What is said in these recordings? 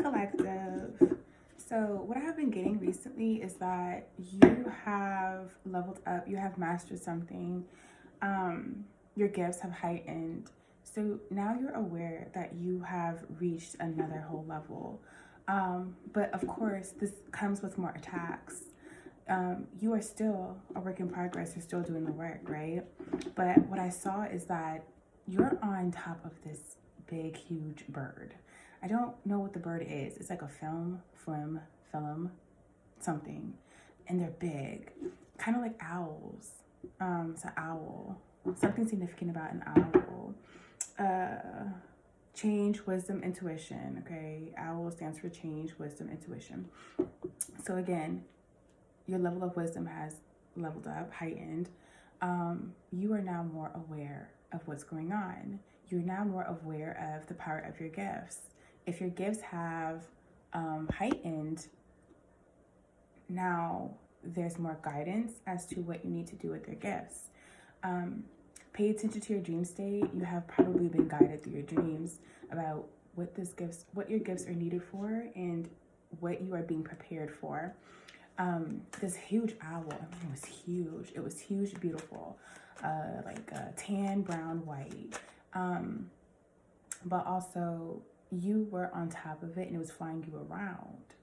Collective. So what I have been getting recently is that you have leveled up, you have mastered something, your gifts have heightened. So now you're aware that you have reached another whole level. But of course, this comes with more attacks. You are still a work in progress, you're still doing the work, right? But what I saw is that you're on top of this big, huge bird. I don't know what the bird is. It's like a film, something. And they're big, kind of like owls. It's an owl. Something significant about an owl. Change, wisdom, intuition. Okay, owl stands for change, wisdom, intuition. So again, your level of wisdom has leveled up, heightened. You are now more aware of what's going on. You're now more aware of the power of your gifts. If your gifts have heightened, now there's more guidance as to what you need to do with your gifts. Pay attention to your dream state. You have probably been guided through your dreams about what your gifts are needed for and what you are being prepared for. This huge owl, I mean, it was huge. It was huge, beautiful, like tan, brown, white. But also you were on top of it and it was flying you around.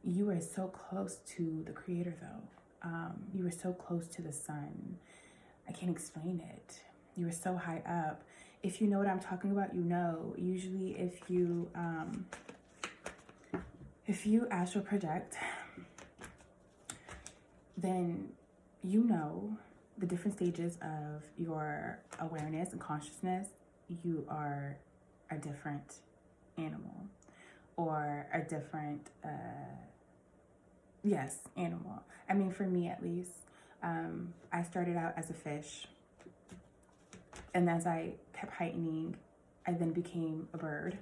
You were so close to the creator though. You were so close to the sun. I can't explain it. You were so high up. If you know what I'm talking about, you know. Usually if you astral project, then you know the different stages of your awareness and consciousness. You are a different animal or a different, animal. I mean, for me at least, I started out as a fish, and as I kept heightening, I then became a bird,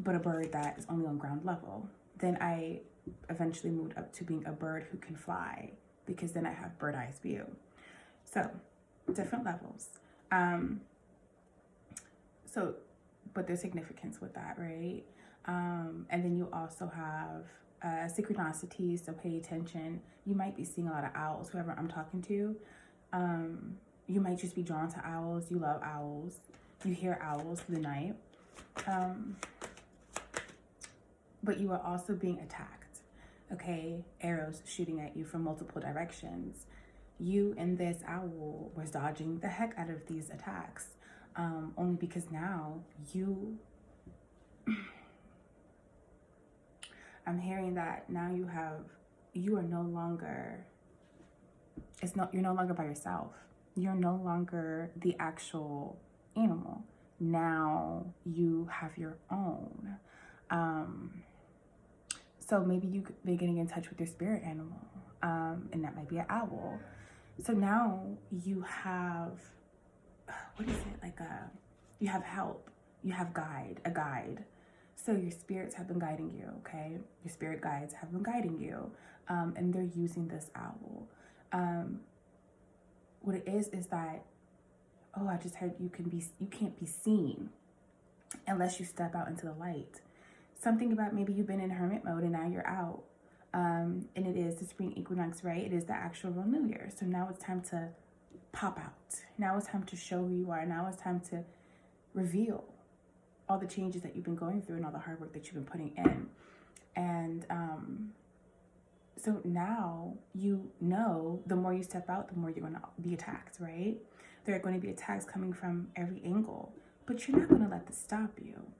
but a bird that is only on ground level. Then I eventually moved up to being a bird who can fly, because then I have bird eyes view. So different levels. But there's significance with that, right? And then you also have synchronicity, so pay attention. You might be seeing a lot of owls, whoever I'm talking to. You might just be drawn to owls. You love owls. You hear owls through the night. But you are also being attacked, okay? Arrows shooting at you from multiple directions. You and this owl was dodging the heck out of these attacks, only because now I'm hearing that now you're no longer by yourself. You're no longer the actual animal. Now you have your own. So maybe you could be getting in touch with your spirit animal, and that might be an owl. So now you have, you have help, you have a guide. So your spirits have been guiding you, okay? Your spirit guides have been guiding you, and they're using this owl. What it is that, I just heard you can't be seen unless you step out into the light. Something about maybe you've been in hermit mode and now you're out. And it is the spring equinox, right? It is the actual real New Year. So now it's time to pop out. Now it's time to show who you are. Now it's time to reveal all the changes that you've been going through and all the hard work that you've been putting in. And so now you know the more you step out, the more you're going to be attacked, right? There are going to be attacks coming from every angle, but you're not going to let this stop you.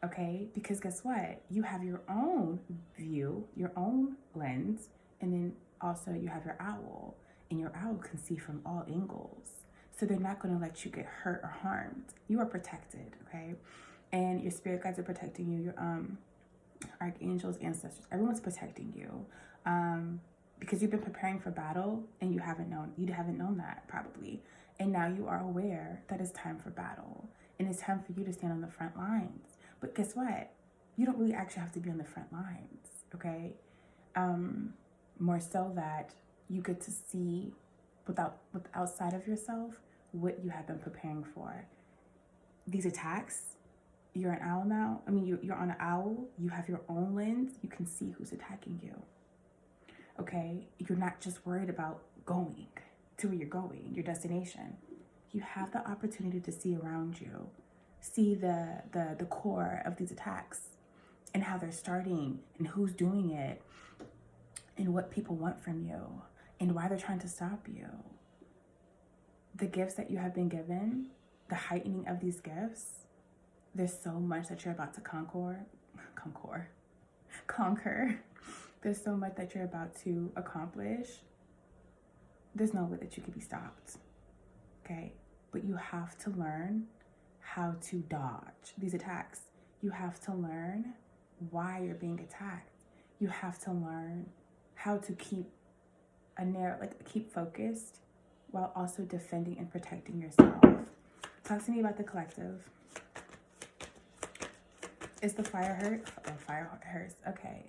Okay, because guess what? You have your own view, your own lens, and then also you have your owl, and your owl can see from all angles. So they're not going to let you get hurt or harmed. You are protected, okay? And your spirit guides are protecting you. Your archangels, ancestors, everyone's protecting you, because you've been preparing for battle and you haven't known that probably, and now you are aware that it's time for battle, and it's time for you to stand on the front lines. But guess what? You don't really actually have to be on the front lines, okay? More so that you get to see outside of yourself what you have been preparing for. These attacks, you're an owl now. I mean, you're on an owl. You have your own lens. You can see who's attacking you. Okay? You're not just worried about going to where you're going, your destination. You have the opportunity to see around you, see the core of these attacks and how they're starting and who's doing it and what people want from you and why they're trying to stop you. The gifts that you have been given, the heightening of these gifts, there's so much that you're about to conquer. There's so much that you're about to accomplish. There's no way that you can be stopped, okay? But you have to learn how to dodge these attacks. You have to learn why you're being attacked. You have to learn how to keep keep focused while also defending and protecting yourself. Talk to me about the collective. Is the fire hurt? Oh, fire hurts. Okay.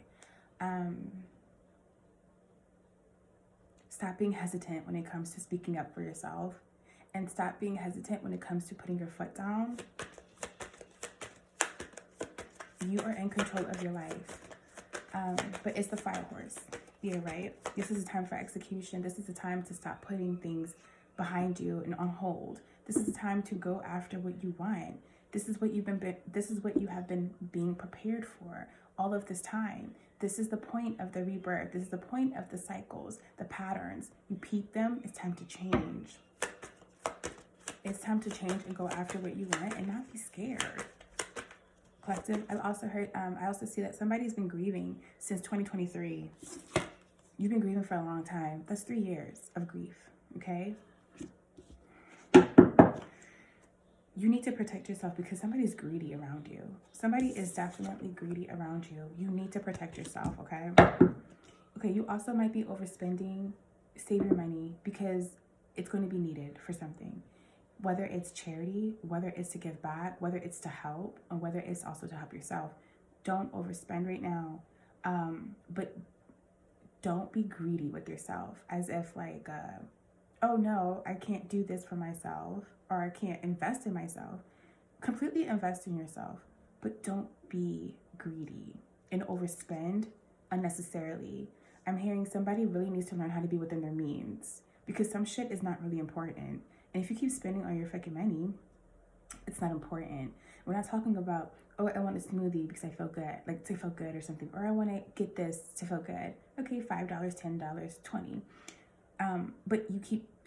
Stop being hesitant when it comes to speaking up for yourself, and stop being hesitant when it comes to putting your foot down. You are in control of your life. But it's the fire horse. Yeah, right? This is a time for execution. This is a time to stop putting things behind you and on hold. This is a time to go after what you want. This is what you have been being prepared for all of this time. This is the point of the rebirth. This is the point of the cycles, the patterns. You peep them. It's time to change. It's time to change and go after what you want and not be scared. Collective, I also see that somebody's been grieving since 2023. You've been grieving for a long time. That's 3 years of grief, okay? You need to protect yourself because somebody's greedy around you. Somebody is definitely greedy around you. You need to protect yourself, okay? Okay, you also might be overspending. Save your money because it's going to be needed for something. Whether it's charity, whether it's to give back, whether it's to help, or whether it's also to help yourself. Don't overspend right now. But don't be greedy with yourself as if like, oh no, I can't do this for myself, or I can't invest in myself. Completely invest in yourself, but don't be greedy and overspend unnecessarily. I'm hearing somebody really needs to learn how to be within their means because some shit is not really important. And if you keep spending all your fucking money, it's not important. We're not talking about, oh, I want a smoothie because I feel good, like to feel good or something. Or I want to get this to feel good. Okay, $5, $10, $20. But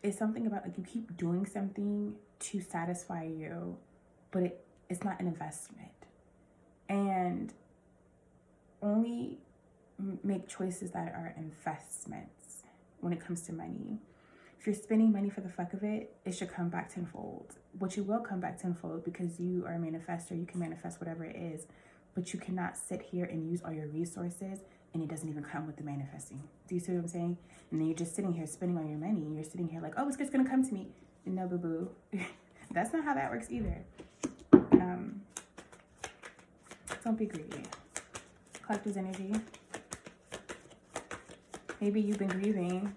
it's something about like you keep doing something to satisfy you, but it's not an investment. And only make choices that are investments when it comes to money. If you're spending money for the fuck of it, it should come back tenfold. Which it will come back tenfold because you are a manifestor. You can manifest whatever it is. But you cannot sit here and use all your resources and it doesn't even come with the manifesting. Do you see what I'm saying? And then you're just sitting here spending all your money. And you're sitting here like, oh, it's just going to come to me. No, boo-boo. That's not how that works either. Don't be greedy. Collective's energy. Maybe you've been grieving,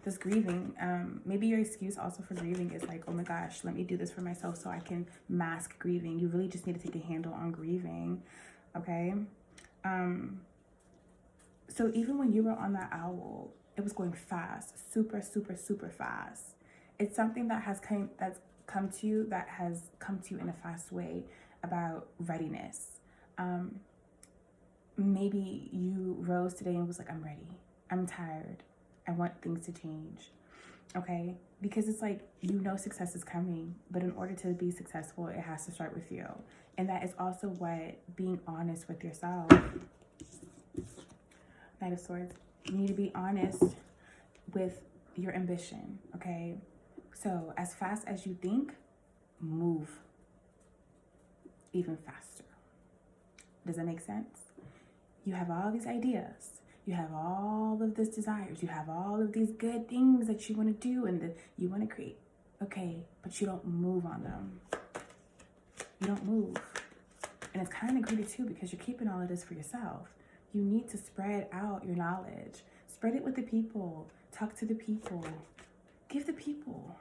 maybe your excuse also for grieving is like, oh my gosh, let me do this for myself so I can mask grieving. You really just need to take a handle on grieving, okay? So even when you were on that owl, it was going fast, super, super, super fast. It's something that's come to you in a fast way about readiness. Maybe you rose today and was like, I'm ready. I'm tired. I want things to change, okay? Because it's like, success is coming, but in order to be successful, it has to start with you. And that is also what being honest with yourself. Knight of Swords. You need to be honest with your ambition, okay? So as fast as you think, move even faster. Does that make sense? You have all these ideas. You have all of these desires. You have all of these good things that you want to do and that you want to create. Okay, but you don't move on them. You don't move. And it's kind of greedy too because you're keeping all of this for yourself. You need to spread out your knowledge. Spread it with the people. Talk to the people. Give the people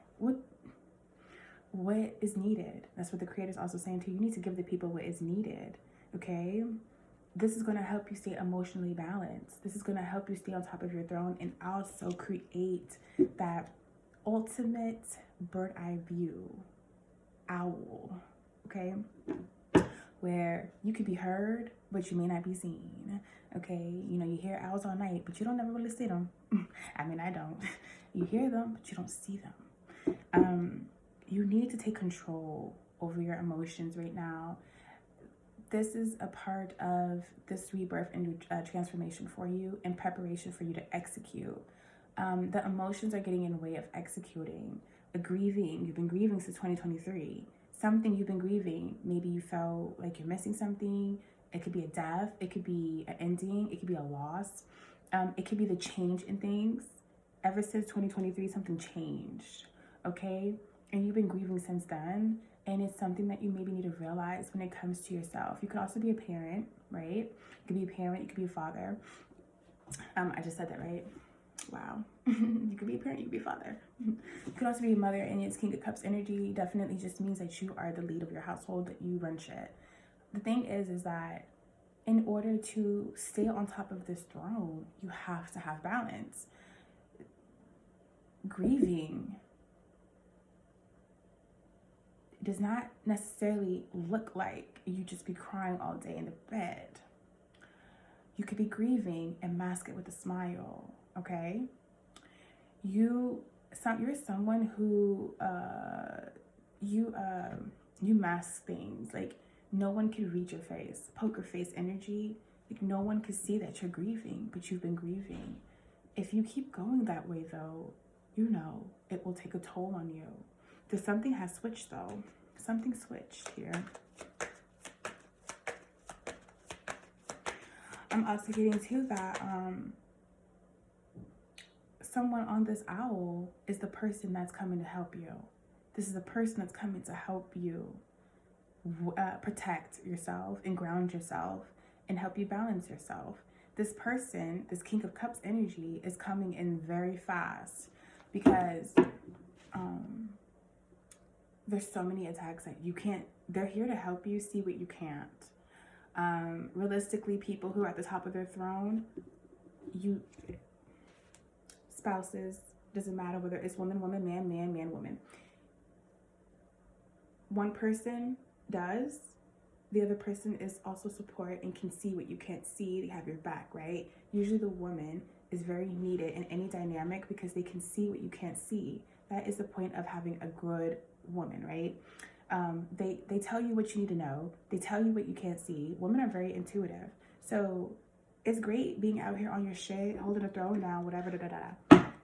what is needed. That's what the Creator's also saying too. You need to give the people what is needed. okay? This is going to help you stay emotionally balanced. This is going to help you stay on top of your throne and also create that ultimate bird eye view owl, okay? Where you could be heard, but you may not be seen, okay? You know, you hear owls all night, but you don't never really see them. I mean, I don't. You hear them, but you don't see them. You need to take control over your emotions right now. This is a part of this rebirth and transformation for you in preparation for you to execute. The emotions are getting in the way of executing. Grieving, you've been grieving since 2023. Something you've been grieving. Maybe you felt like you're missing something. It could be a death. It could be an ending. It could be a loss. It could be the change in things. Ever since 2023, something changed, okay? And you've been grieving since then. And it's something that you maybe need to realize when it comes to yourself. You could also be a parent, right? You could be a parent, you could be a father. I just said that, right? Wow. You could be a parent, you could be a father. You could also be a mother, and it's King of Cups energy definitely just means that you are the lead of your household, that you run shit. The thing is that in order to stay on top of this throne, you have to have balance. Grieving does not necessarily look like you just be crying all day in the bed. You could be grieving and mask it with a smile, okay? You're someone who you mask things. Like, no one can read your face. Poker face energy. Like, no one can see that you're grieving, but you've been grieving. If you keep going that way, though, you know it will take a toll on you. There's something has switched, though. Something switched here. I'm also getting to that someone on this owl is the person that's coming to help you. This is the person that's coming to help you protect yourself and ground yourself and help you balance yourself. This person, this King of Cups energy, is coming in very fast because there's so many attacks that you can't, they're here to help you see what you can't. Realistically, people who are at the top of their throne, spouses, doesn't matter whether it's woman, woman, man, man, man, woman. One person does, the other person is also support and can see what you can't see. They have your back, right? Usually the woman is very needed in any dynamic because they can see what you can't see. That is the point of having a good woman, right? They tell you what you need to know. They tell you what you can't see. Women are very intuitive. So it's great being out here on your shit, holding a throne down, whatever,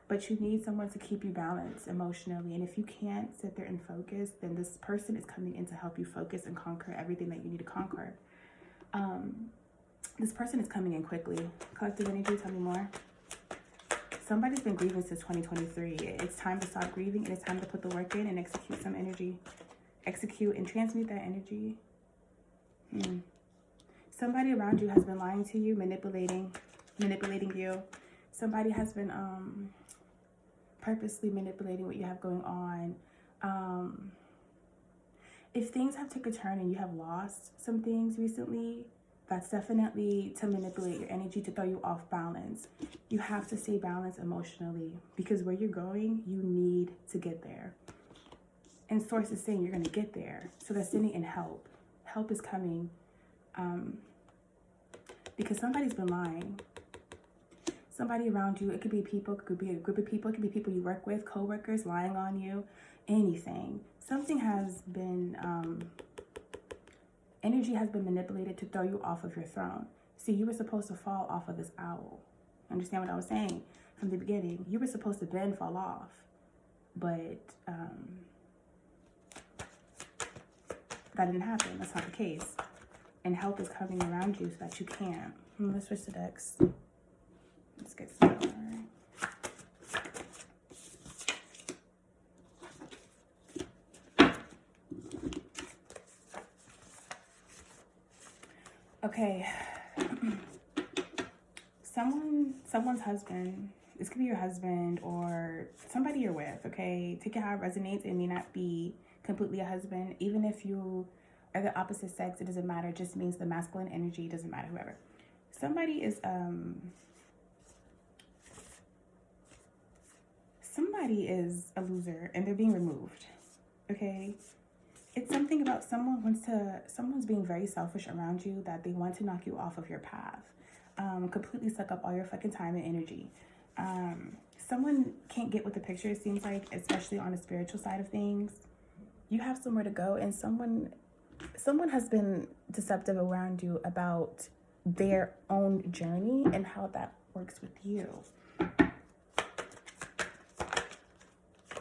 But you need someone to keep you balanced emotionally. And if you can't sit there and focus, then this person is coming in to help you focus and conquer everything that you need to conquer. This person is coming in quickly. Collective energy, tell me more. Somebody's been grieving since 2023. It's time to stop grieving, and it's time to put the work in and execute some energy. Execute and transmute that energy. Somebody around you has been lying to you, manipulating you. Somebody has been purposely manipulating what you have going on. If things have took a turn and you have lost some things recently, that's definitely to manipulate your energy, to throw you off balance. You have to stay balanced emotionally because where you're going, you need to get there. And source is saying you're going to get there. So they're sending in help. Help is coming because somebody's been lying. Somebody around you, it could be people, it could be a group of people, it could be people you work with, co-workers lying on you, anything. Something has been, energy has been manipulated to throw you off of your throne. See, you were supposed to fall off of this owl. Understand what I was saying from the beginning? You were supposed to then fall off, but that didn't happen. That's not the case. And help is coming around you so that you can. Let's switch the decks. Let's get started. Okay. Someone's husband. This could be your husband or somebody you're with, okay? Take it how it resonates. It may not be completely a husband. Even if you or the opposite sex, it doesn't matter. It just means the masculine energy, it doesn't matter, whoever. Somebody is a loser and they're being removed. Okay? It's something about someone's being very selfish around you, that they want to knock you off of your path. Completely suck up all your fucking time and energy. Someone can't get with the picture, it seems like, especially on the spiritual side of things. You have somewhere to go, and someone has been deceptive around you about their own journey and how that works with you.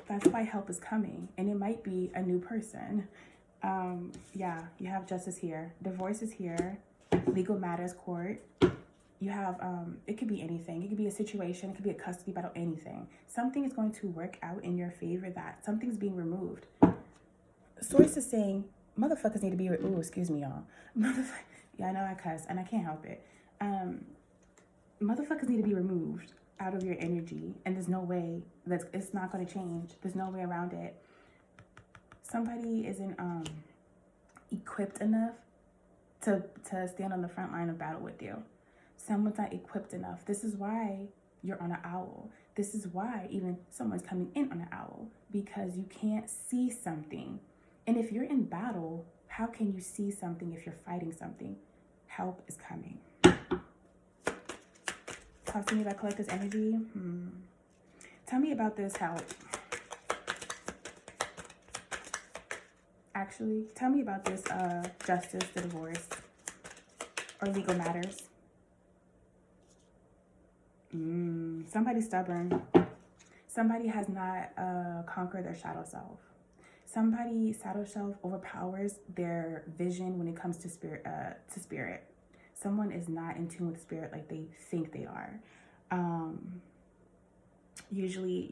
That's why help is coming, and it might be a new person. Yeah, you have justice here. Divorce is here. Legal matters, court. You have, it could be anything. It could be a situation. It could be a custody battle, anything. Something is going to work out in your favor, that something's being removed. Source is saying, motherfuckers need to be, ooh, excuse me, y'all. Yeah, I know I cuss, and I can't help it. Motherfuckers need to be removed out of your energy, and there's no way that it's not going to change. There's no way around it. Somebody isn't equipped enough to stand on the front line of battle with you. Someone's not equipped enough. This is why you're on an owl. This is why even someone's coming in on an owl, because you can't see something. And if you're in battle, how can you see something if you're fighting something? Help is coming. Talk to me about collector's energy. Tell me about this help. Actually, tell me about this justice, the divorce, or legal matters. Somebody's stubborn. Somebody has not conquered their shadow self. Somebody's shadow self overpowers their vision when it comes to spirit. Someone is not in tune with spirit like they think they are. Usually,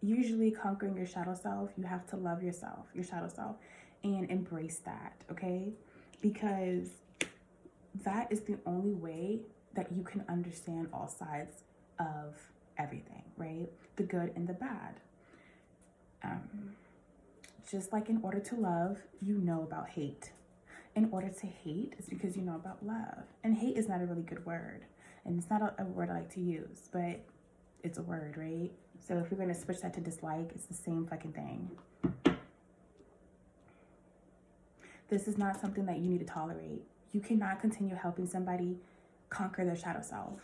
usually conquering your shadow self, you have to love yourself, your shadow self, and embrace that, okay? Because that is the only way that you can understand all sides of everything, right? The good and the bad. Just like in order to love, you know about hate. In order to hate, it's because you know about love. And hate is not a really good word. And it's not a word I like to use, but it's a word, right? So if we're going to switch that to dislike, it's the same fucking thing. This is not something that you need to tolerate. You cannot continue helping somebody conquer their shadow self.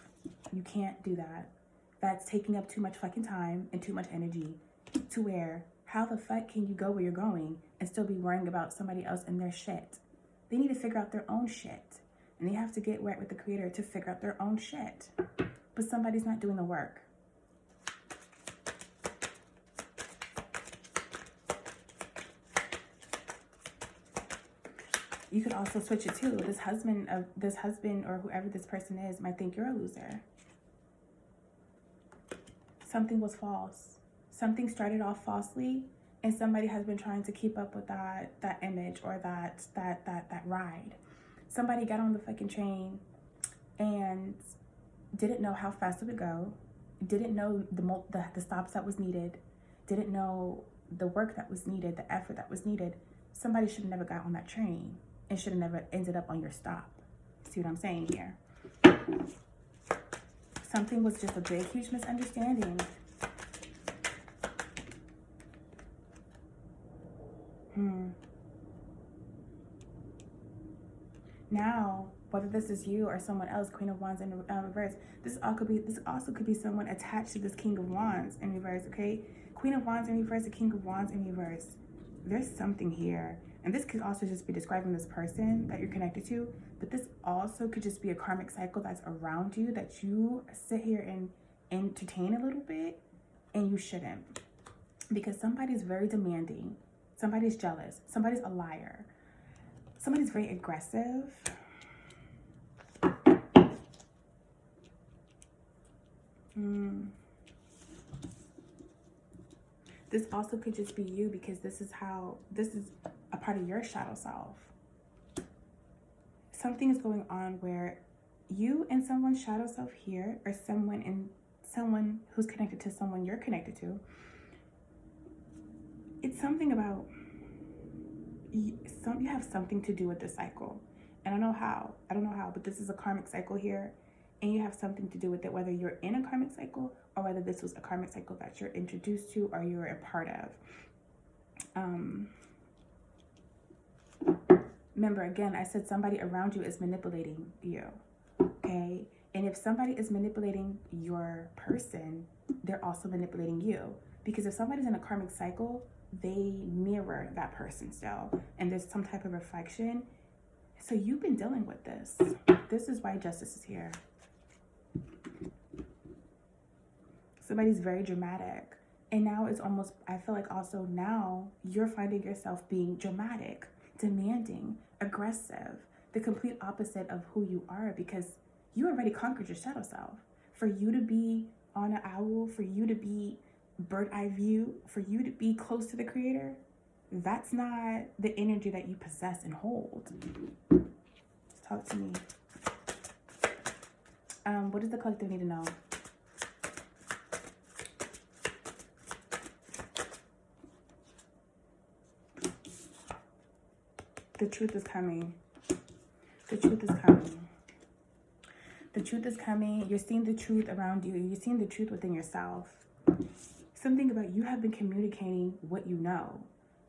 You can't do that. That's taking up too much fucking time and too much energy, to where, how the fuck can you go where you're going and still be worrying about somebody else and their shit? They need to figure out their own shit. And they have to get right with the creator to figure out their own shit. But somebody's not doing the work. You could also switch it too. This husband or whoever this person is might think you're a loser. Something was false. Something started off falsely, and somebody has been trying to keep up with that image or that ride. Somebody got on the fucking train and didn't know how fast it would go, didn't know the stops that was needed, didn't know the work that was needed, the effort that was needed. Somebody should have never got on that train and should have never ended up on your stop. See what I'm saying here? Something was just a big, huge misunderstanding. Now, whether this is you or someone else, Queen of Wands in reverse, this also could be someone attached to this King of Wands in reverse, okay? Queen of Wands in reverse, the King of Wands in reverse. There's something here. And this could also just be describing this person that you're connected to, but this also could just be a karmic cycle that's around you that you sit here and entertain a little bit, and you shouldn't. Because somebody's very demanding. Somebody's jealous. Somebody's a liar. Somebody's very aggressive. This also could just be you, because this is a part of your shadow self. Something is going on where you and someone's shadow self here, or someone who's connected to someone you're connected to. It's something about you have something to do with this cycle. And I don't know how, but this is a karmic cycle here. And you have something to do with it, whether you're in a karmic cycle or whether this was a karmic cycle that you're introduced to or you're a part of. Remember, again, I said somebody around you is manipulating you, okay? And if somebody is manipulating your person, they're also manipulating you. Because if somebody's in a karmic cycle, they mirror that person still. And there's some type of reflection. So you've been dealing with this. This is why justice is here. Somebody's very dramatic. And now it's almost, I feel like also now you're finding yourself being dramatic, demanding, aggressive, the complete opposite of who you are, because you already conquered your shadow self. For you to be on an owl, for you to be bird eye view, for you to be close to the creator, that's not the energy that you possess and hold. Just talk to me. What does the collective need to know? The truth is coming. The truth is coming. The truth is coming. You're seeing the truth around you. You're seeing the truth within yourself. Something about you have been communicating what you know.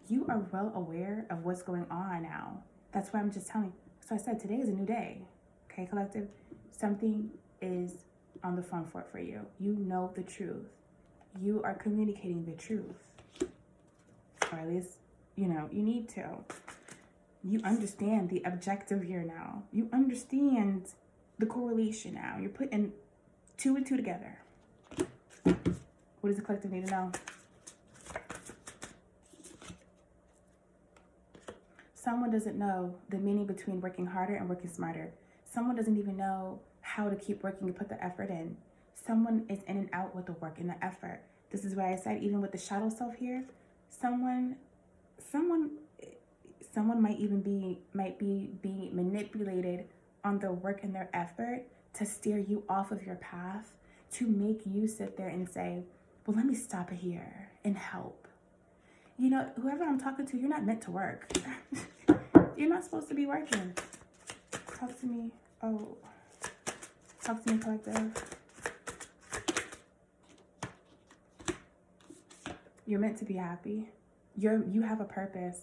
You are well aware of what's going on now. That's why I'm just telling. So I said today is a new day. Okay, collective? Something is on the front foot for you. You know the truth. You are communicating the truth. Or at least, you know, you need to. You understand the objective here now. You understand the correlation now. You're putting 2 and 2 together. What does the collective need to know? Someone doesn't know the meaning between working harder and working smarter. Someone doesn't even know how to keep working and put the effort in. Someone is in and out with the work and the effort. This is why I said, even with the shadow self here, someone might be being manipulated on their work and their effort to steer you off of your path, to make you sit there and say, well, let me stop it here and help. You know, whoever I'm talking to, you're not meant to work. You're not supposed to be working. Talk to me. Oh, talk to me, collective. You're meant to be happy. You have a purpose.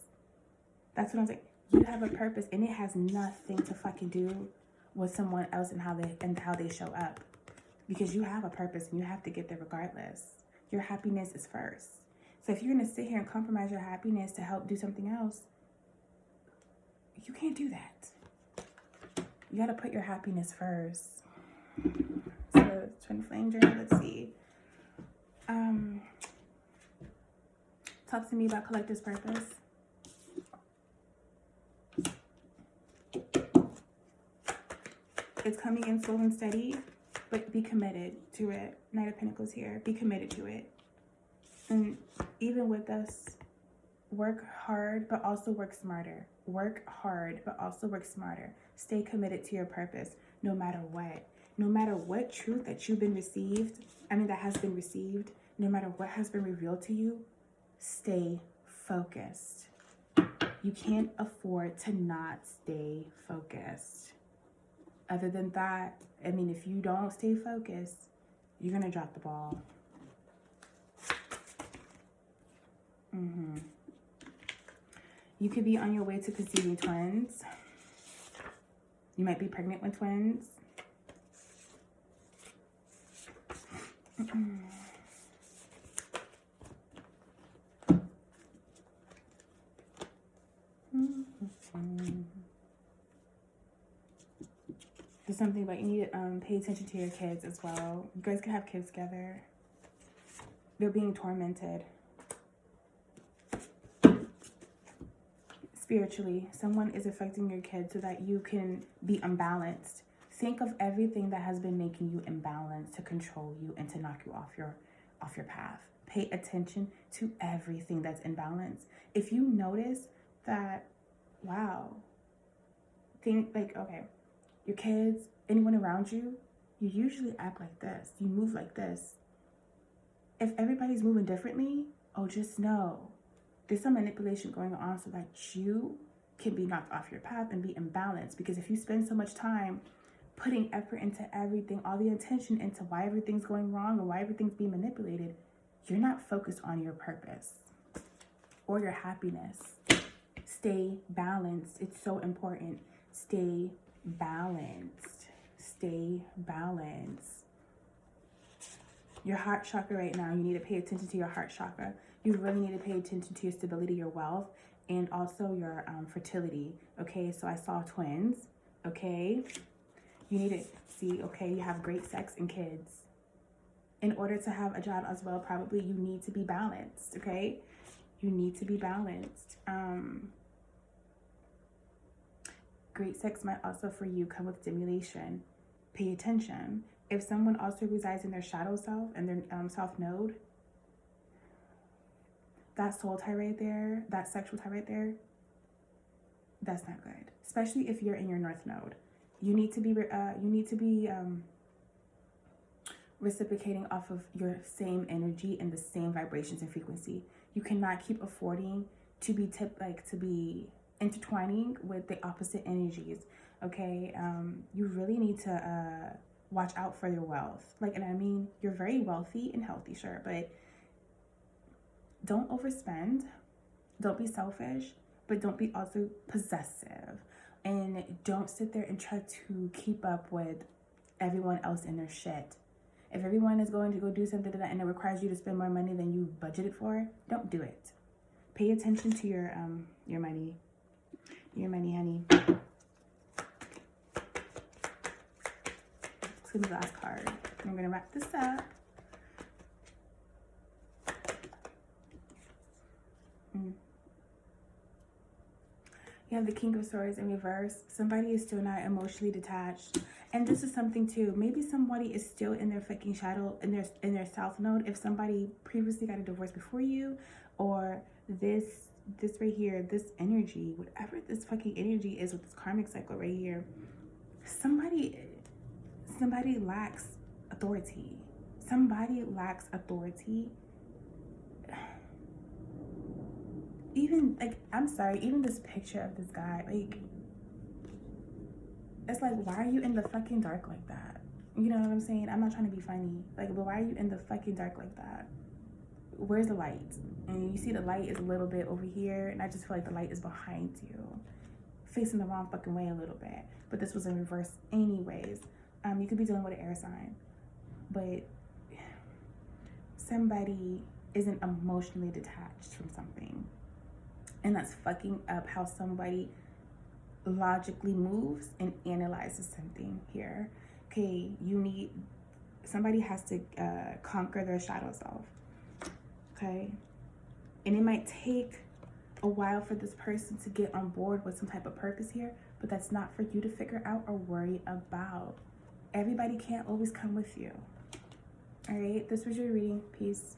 That's what I'm saying. You have a purpose, and it has nothing to fucking do with someone else and how they show up. Because you have a purpose and you have to get there regardless. Your happiness is first. So if you're gonna sit here and compromise your happiness to help do something else, you can't do that. You gotta put your happiness first. So twin flame journey, let's see. Talk to me about collective's purpose. It's coming in slow and steady, but be committed to it. Knight of Pentacles here. Be committed to it. And even with us, work hard, but also work smarter. Work hard, but also work smarter. Stay committed to your purpose, no matter what. No matter what truth that has been received, no matter what has been revealed to you, stay focused. You can't afford to not stay focused. Other than that, I mean, if you don't stay focused, you're going to drop the ball. You could be on your way to conceiving twins. You might be pregnant with twins. There's something about you need to pay attention to your kids as well. You guys can have kids together. They're being tormented. Spiritually, someone is affecting your kids so that you can be unbalanced. Think of everything that has been making you imbalanced to control you and to knock you off your path. Pay attention to everything that's imbalanced. If you notice that, wow, think like, okay, your kids, anyone around you, you usually act like this. You move like this. If everybody's moving differently, oh, just know There's some manipulation going on so that you can be knocked off your path and be imbalanced. Because if you spend so much time putting effort into everything, all the attention into why everything's going wrong or why everything's being manipulated, you're not focused on your purpose or your happiness. Stay balanced. It's so important. Stay balanced. Stay balanced. Your heart chakra right now, you need to pay attention to your heart chakra. You really need to pay attention to your stability, your wealth, and also your fertility. Okay, so I saw twins. Okay, you need to see, okay, you have great sex and kids. In order to have a job as well, probably you need to be balanced. Okay, you need to be balanced. Great sex might also for you come with stimulation. Pay attention. If someone also resides in their shadow self and their south node, that soul tie right there, that sexual tie right there, that's not good. Especially if you're in your north node. You need to be reciprocating off of your same energy and the same vibrations and frequency. You cannot keep affording to be intertwining with the opposite energies. Okay, you really need to watch out for your wealth. And I mean, you're very wealthy and healthy, sure, but don't overspend. Don't be selfish, but don't be also possessive. And don't sit there and try to keep up with everyone else in their shit. If everyone is going to go do something and it requires you to spend more money than you budgeted for, don't do it. Pay attention to your money. Your money, honey. Let's get the last card. I'm gonna wrap this up. You have the King of Swords in reverse. Somebody is still not emotionally detached. And this is something too. Maybe somebody is still in their fucking shadow, in their south node. If somebody previously got a divorce before you, or this right here, this energy, whatever this fucking energy is with this karmic cycle right here, somebody lacks authority. Somebody lacks authority. Even I'm sorry, even this picture of this guy, it's why are you in the fucking dark like that? You know what I'm saying? I'm not trying to be funny. But why are you in the fucking dark like that? Where's the light? And you see the light is a little bit over here, and I just feel like the light is behind you, facing the wrong fucking way a little bit. But this was in reverse anyways. You could be dealing with an air sign, but somebody isn't emotionally detached from something, and that's fucking up how somebody logically moves and analyzes something here. Okay, somebody has to conquer their shadow self. Okay, and it might take a while for this person to get on board with some type of purpose here, but that's not for you to figure out or worry about. Everybody can't always come with you. All right, this was your reading. Peace.